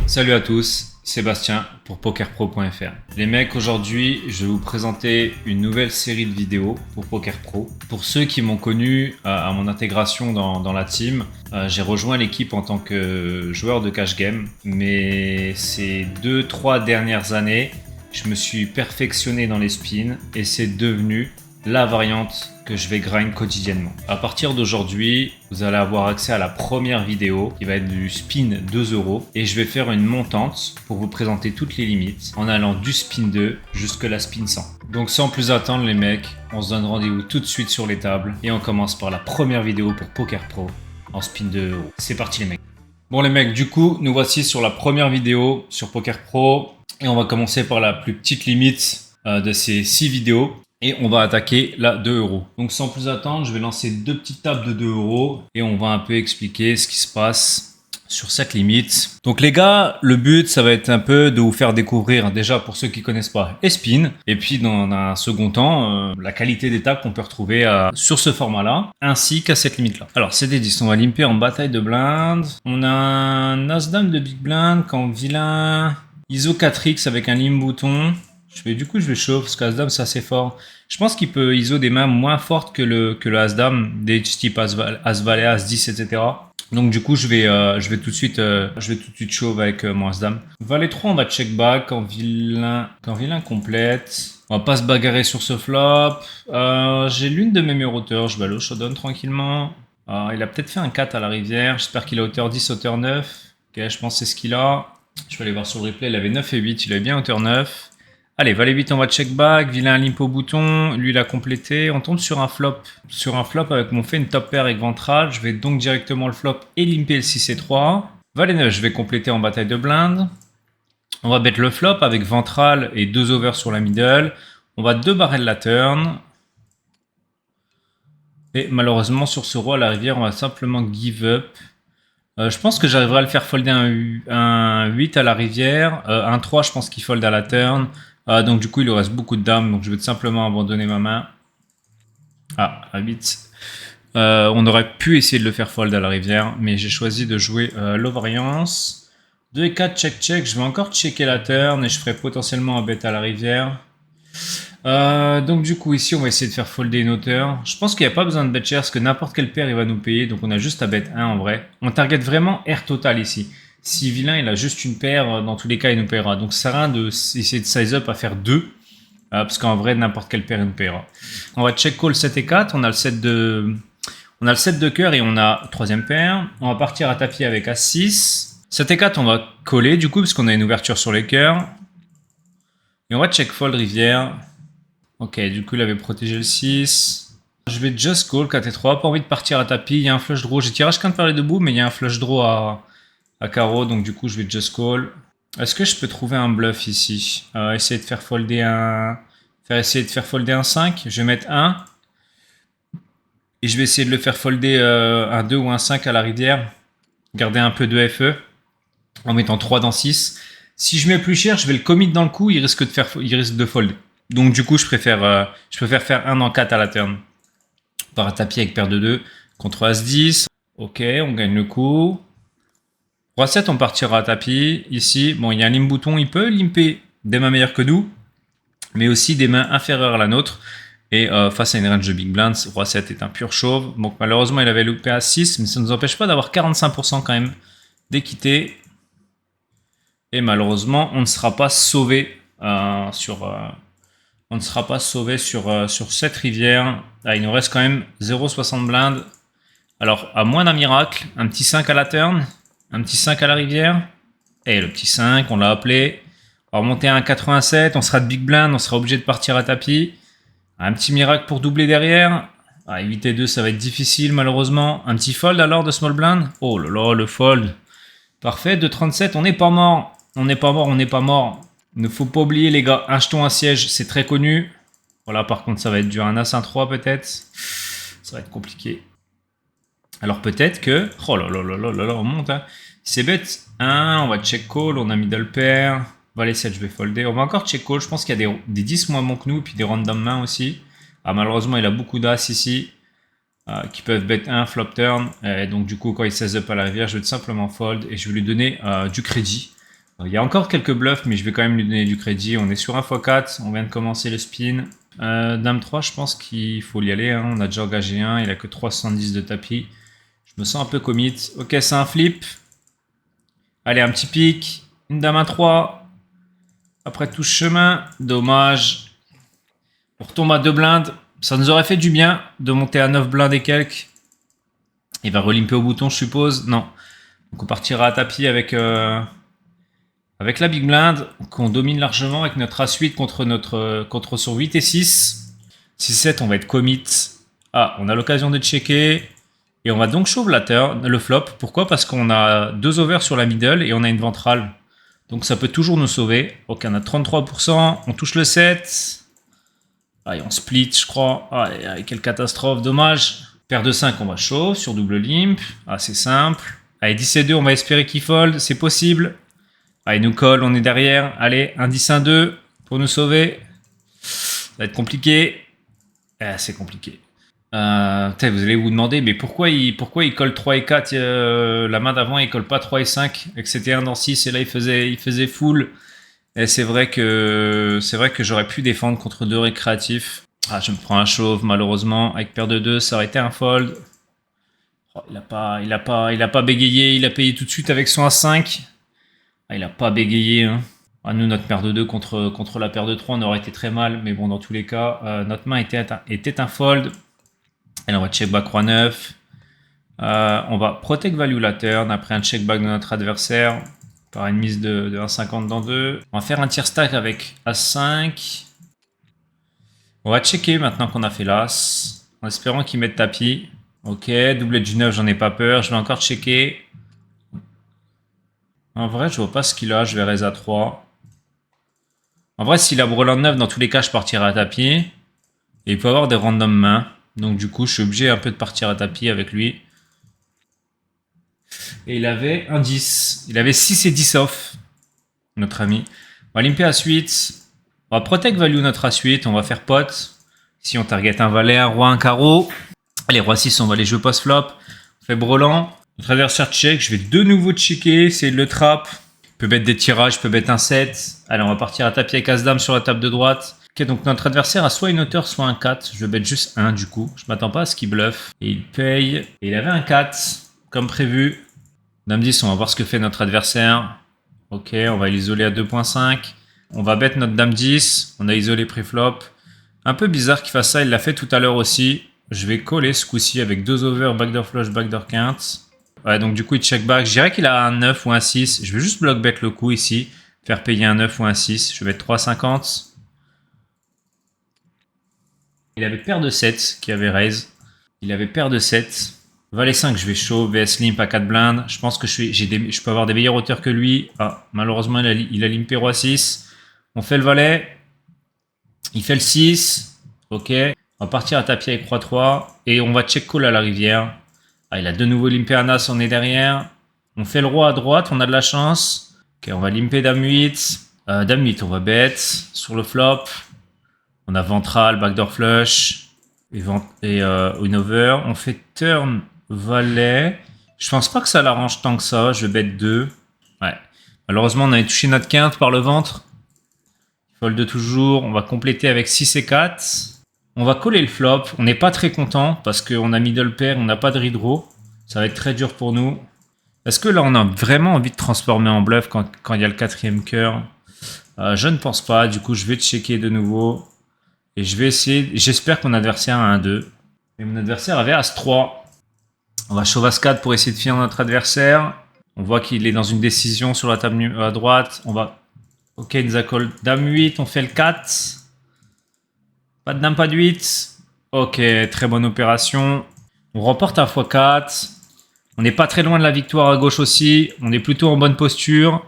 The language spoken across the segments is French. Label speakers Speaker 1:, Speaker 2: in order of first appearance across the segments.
Speaker 1: Salut à tous, Sébastien pour PokerPro.fr. Les mecs, aujourd'hui, je vais vous présenter une nouvelle série de vidéos pour PokerPro. Pour ceux qui m'ont connu à mon intégration dans la team, j'ai rejoint l'équipe en tant que joueur de cash game. Mais ces 2-3 dernières années, je me suis perfectionné dans les spins et c'est devenu la variante que je vais grind quotidiennement. À partir d'aujourd'hui, vous allez avoir accès à la première vidéo qui va être du spin 2 euros et je vais faire une montante pour vous présenter toutes les limites en allant du spin 2 jusqu'à la spin 100. Donc sans plus attendre les mecs, on se donne rendez-vous tout de suite sur les tables et on commence par la première vidéo pour Poker Pro en spin 2 euros. C'est parti les mecs. Bon les mecs, du coup, nous voici sur la première vidéo sur Poker Pro et on va commencer par la plus petite limite de ces 6 vidéos. Et on va attaquer la 2 euros. Donc sans plus attendre, je vais lancer deux petites tables de 2 euros et on va un peu expliquer ce qui se passe sur cette limite. Donc les gars, le but ça va être un peu de vous faire découvrir déjà pour ceux qui connaissent pas Espin et puis dans un second temps la qualité des tables qu'on peut retrouver sur ce format là ainsi qu'à cette limite là. Alors c'est des 10, on va limper en bataille de blindes. On a un As-Dame de Big Blind quand vilain ISO 4X avec un limp bouton. Du coup, je vais chauffer parce qu'As-Dame, c'est assez fort. Je pense qu'il peut ISO des mains moins fortes que le As-Dame, des type As-Valet, As-10, etc. Donc, du coup, je vais tout de suite chauffe avec mon As-Dame. Valet 3, on va check back quand vilain complète. On va pas se bagarrer sur ce flop. J'ai l'une de mes meilleures hauteurs. Je vais aller au showdown tranquillement. Il a peut-être fait un 4 à la rivière. J'espère qu'il a hauteur 10, hauteur 9. Ok, je pense que c'est ce qu'il a. Je vais aller voir sur le replay. Il avait 9 et 8. Il avait bien hauteur 9. Allez, valet 8, on va check back. Vilain limp au bouton. Lui, il a complété. On tombe sur un flop. Sur un flop avec mon fait une top pair avec ventral. Je vais donc directement le flop et limper le 6 et 3. Valet 9, je vais compléter en bataille de blindes. On va bet le flop avec ventral et 2 overs sur la middle. On va 2 barrel la turn. Et malheureusement, sur ce roi à la rivière, on va simplement give up. Je pense que j'arriverai à le faire folder un 8 à la rivière. Un 3, je pense qu'il fold à la turn. Donc du coup, il lui reste beaucoup de dames. Donc je vais tout simplement abandonner ma main. Ah, à 8. On aurait pu essayer de le faire fold à la rivière. Mais j'ai choisi de jouer l'ovariance. 2 et 4, check, check. Je vais encore checker la turn. Et je ferai potentiellement un bet à la rivière. Donc du coup ici on va essayer de faire folder une hauteur. Je pense qu'il n'y a pas besoin de bet cher parce que n'importe quel paire il va nous payer. Donc on a juste à bet 1 en vrai. On target vraiment air total ici. Si vilain il a juste une paire, dans tous les cas il nous paiera. Donc ça sert à rien d'essayer de size up à faire 2. Parce qu'en vrai n'importe quel paire il nous paiera. On va check call 7 et 4. On a le 7 de cœur et on a troisième paire. On va partir à tapis avec As-6. 7 et 4 on va coller du coup parce qu'on a une ouverture sur les cœurs. Et on va check fold rivière. Ok, du coup, il avait protégé le 6. Je vais just call 4 et 3. Pas envie de partir à tapis. Il y a un flush draw. J'ai tirage qu'un de parler debout, mais il y a un flush draw à carreau. Donc, du coup, je vais just call. Est-ce que je peux trouver un bluff ici? Essayer de faire folder essayer de faire folder un 5. Je vais mettre 1. Et je vais essayer de le faire folder un 2 ou un 5 à la rivière. Garder un peu de FE. En mettant 3 dans 6. Si je mets plus cher, je vais le commit dans le coup. Il risque de folder. Donc du coup, je préfère faire 1 dans 4 à la turn. Par un tapis avec paire de 2 contre As-10. Ok, on gagne le coup. Roi 7, on partira à tapis. Ici, bon, il y a un limp bouton. Il peut limper des mains meilleures que nous, mais aussi des mains inférieures à la nôtre. Et face à une range de big blinds, Roi 7 est un pur chauve. Donc malheureusement, il avait loupé à 6, mais ça ne nous empêche pas d'avoir 45% quand même d'équité. Et malheureusement, on ne sera pas sauvé on ne sera pas sauvé sur cette rivière. Ah, il nous reste quand même 0,60 blindes. Alors, à moins d'un miracle, un petit 5 à la turn, un petit 5 à la rivière. Et le petit 5, on l'a appelé. On va remonter à un 87, on sera de big blind, on sera obligé de partir à tapis. Un petit miracle pour doubler derrière. Ah, 8 et 2, ça va être difficile malheureusement. Un petit fold alors de small blind. Oh là là, le fold. Parfait, 2,37, on n'est pas mort. On n'est pas mort, on n'est pas mort. Il ne faut pas oublier les gars, un jeton, un siège, c'est très connu. Voilà, par contre ça va être dur, un As, un 3 peut-être. Ça va être compliqué. Alors peut-être que... Oh là là là là là là, on monte. Hein. C'est bête. 1, on va check call, on a middle pair. Valet 7, je vais folder. On va encore check call, je pense qu'il y a des 10 moins bons que nous, puis des random mains aussi. Ah malheureusement il a beaucoup d'As ici. Qui peuvent bet 1 flop turn. Et donc du coup quand il 16 up à la rivière, je vais tout simplement fold et je vais lui donner du crédit. Il y a encore quelques bluffs, mais je vais quand même lui donner du crédit. On est sur un x4, on vient de commencer le spin. Dame 3, je pense qu'il faut y aller. Hein. On a déjà engagé un, il a que 3,70 de tapis. Je me sens un peu commit. Ok, c'est un flip. Allez, un petit pic. Une dame à 3. Après tout ce chemin, dommage. On retombe à 2 blindes. Ça nous aurait fait du bien de monter à 9 blindes et quelques. Il va relimper au bouton, je suppose. Non. Donc on partira à tapis avec la big blind qu'on domine largement avec notre As-8 contre son 8 et 6. 6-7, on va être commit. Ah, on a l'occasion de checker. Et on va donc shove le flop. Pourquoi? Parce qu'on a 2 overs sur la middle et on a une ventrale. Donc ça peut toujours nous sauver. Ok, on a 33%. On touche le 7. Allez, on split, je crois. Allez, quelle catastrophe, dommage. Paire de 5, on va shove sur double limp. Ah, c'est simple. Allez, 10 et 2, on va espérer qu'il fold. C'est possible. Allez, nous colle, on est derrière. Allez, un 10, un 2 pour nous sauver. Ça va être compliqué. Ah, c'est compliqué. Vous allez vous demander, mais pourquoi il colle 3 et 4 la main d'avant, il colle pas 3 et 5 et que c'était 1 dans 6 et là il faisait full. Et c'est vrai que j'aurais pu défendre contre 2 récréatifs. Ah, je me prends un chauve malheureusement avec paire de 2, ça aurait été un fold. Oh, il a pas bégayé, il a payé tout de suite avec son A5. Ah, il a pas bégayé. Hein. Ah, nous, notre paire de 2 contre la paire de 3, on aurait été très mal. Mais bon, dans tous les cas, notre main était un fold. Et on va check back roi 9. On va protect value la turn après un check back de notre adversaire par une mise de 1,50 dans 2. On va faire un tier stack avec As5. On va checker maintenant qu'on a fait l'As en espérant qu'il mette tapis. Ok, doublette du 9, j'en ai pas peur. Je vais encore checker. En vrai, je vois pas ce qu'il a. Je vais raise à 3. En vrai, s'il a brelan de 9, dans tous les cas, je partirai à tapis. Et il peut avoir des random mains. Donc du coup, je suis obligé un peu de partir à tapis avec lui. Et il avait un 10. Il avait 6 et 10 off, notre ami. On va limper As-8. On va protect value notre As-8. On va faire pot. Ici, on target un valet, un roi, un carreau. Allez, roi 6, on va les jouer post-flop. On fait brelan. Notre adversaire check. Je vais de nouveau checker, essayer de le trap. Il peut mettre des tirages, il peut mettre un 7. Allez, on va partir à tapis avec As-Dame sur la table de droite. Ok, donc notre adversaire a soit une hauteur, soit un 4. Je vais bet juste 1 du coup. Je m'attends pas à ce qu'il bluffe. Et il paye. Et il avait un 4, comme prévu. Dame 10, on va voir ce que fait notre adversaire. Ok, on va l'isoler à 2.5. On va bet notre Dame 10. On a isolé pré-flop. Un peu bizarre qu'il fasse ça, il l'a fait tout à l'heure aussi. Je vais coller ce coup-ci avec 2 over, backdoor flush, backdoor quinte. Ouais, donc du coup il check back. Je dirais qu'il a un 9 ou un 6. Je vais juste block bet le coup ici. Faire payer un 9 ou un 6. Je vais mettre 3,50. Il avait paire de 7 qui avait raise. Il avait paire de 7. Valet 5, je vais chaud. VS limp à 4 blindes. Je pense que je peux avoir des meilleures hauteurs que lui. Ah, malheureusement, il a limpé roi 6. On fait le valet. Il fait le 6. Ok. On va partir à tapis avec roi 3. Et on va check call à la rivière. Ah, il a de nouveau limpé un as, on est derrière. On fait le roi à droite, on a de la chance. Ok, on va limper dame 8. Dame 8, on va bet sur le flop. On a ventral, backdoor flush et une over. On fait turn valet. Je pense pas que ça l'arrange tant que ça. Je vais bet 2. Ouais. Malheureusement, on avait touché notre quinte par le ventre. Fold toujours. On va compléter avec 6 et 4. On va coller le flop. On n'est pas très content parce qu'on a middle pair. On n'a pas de redraw. Ça va être très dur pour nous. Est-ce que là, on a vraiment envie de transformer en bluff quand il y a le 4e cœur? Je ne pense pas. Du coup, je vais checker de nouveau. Et je vais essayer, j'espère que mon adversaire a un 2. Et mon adversaire avait As-3. On va shove As-4 pour essayer de finir notre adversaire. On voit qu'il est dans une décision sur la table à droite. On va... Ok, il nous a call Dame 8, on fait le 4. Pas de Dame, pas de 8. Ok, très bonne opération. On remporte un x4. On n'est pas très loin de la victoire à gauche aussi. On est plutôt en bonne posture.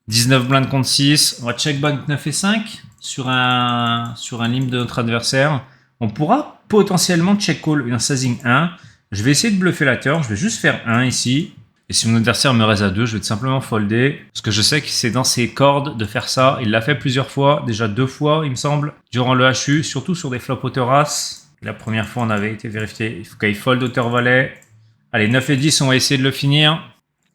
Speaker 1: 19 blindes contre 6. On va check back 9 et 5. Sur un limp de notre adversaire. On pourra potentiellement check call un sizing 1. Je vais essayer de bluffer la turn. Je vais juste faire 1 ici. Et si mon adversaire me raise à 2, je vais tout simplement folder. Parce que je sais que c'est dans ses cordes de faire ça. Il l'a fait plusieurs fois. Déjà 2 fois, il me semble. Durant le HU. Surtout sur des flops hauteur as. La première fois, on avait été vérifié. Il faut qu'il fold hauteur valet. Allez, 9 et 10, on va essayer de le finir.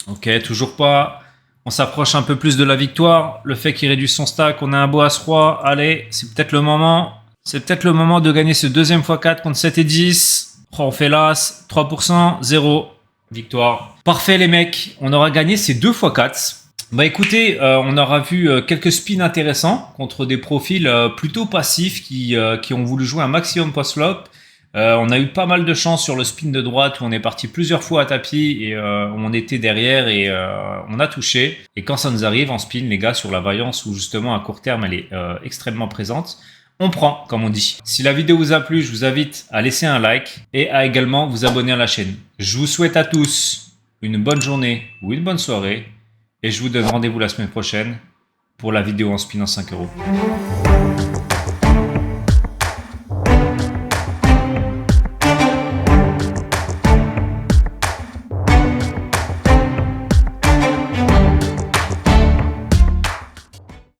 Speaker 1: Ok, toujours pas. On s'approche un peu plus de la victoire. Le fait qu'il réduise son stack, on a un beau As-Roi. Allez, c'est peut-être le moment. C'est peut-être le moment de gagner ce deuxième x4 contre 7 et 10. Oh, on fait l'As. 3%, 0. Victoire. Parfait les mecs. On aura gagné ces 2 x4. Bah écoutez, on aura vu quelques spins intéressants contre des profils plutôt passifs qui ont voulu jouer un maximum post-flop. On a eu pas mal de chance sur le spin de droite où on est parti plusieurs fois à tapis et on était derrière et on a touché. Et quand ça nous arrive en spin, les gars, sur la variance où justement à court terme elle est extrêmement présente, on prend, comme on dit. Si la vidéo vous a plu, je vous invite à laisser un like et à également vous abonner à la chaîne. Je vous souhaite à tous une bonne journée ou une bonne soirée et je vous donne rendez-vous la semaine prochaine pour la vidéo en spin en 5 euros.